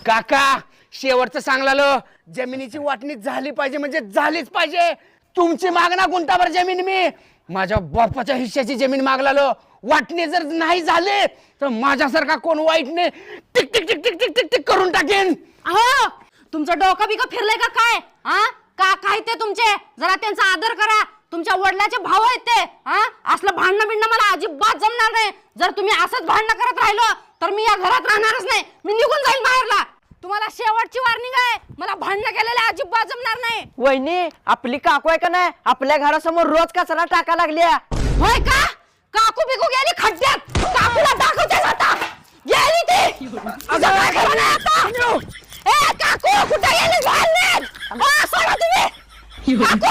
काका शेवटचं सांगलालो, जमिनीची वाटणी झाली पाहिजे म्हणजे झालीच पाहिजे. तुमची मागणा गुंठाभर जमीन मी माझ्या बापाच्या हिश्श्याची जमीन मागलालो. वाटणी जर नाही झाली तर माझ्यासारखा कोण वाईट नाही tick tick tick tick tick tick tick करून टाकेन. अहो तुमचं डोकं बिकं फिरलंय का काय? हा का काय ते तुमचे जरा त्यांचा आदर करा. तुमच्या वडिलाचे भाऊ आहेत ते. हा असलं भांडणं बिंडणं मला अजिबात जमणार नाही. जर तुम्ही असंच भांडणं करत राहिलो तर मी या घरात राहणारच नाही. मी निघून जाईल बाहेरला. तुम्हाला शेवटची वॉर्निंग आहे, मला भांडणं केलेले अजिबात जमणार नाही. वहिनी आपली काकू आहे का नाही, आपल्या घरासमोर रोज कचरा टाका लागल्या. होय का? काकू बिकू गेली खड्ड्यात. काकूला दाखवतेस आता. गेली ती. असं काय खरं नाही आता. ए काकू कुठे गेली? सोडा तुम्ही. काकू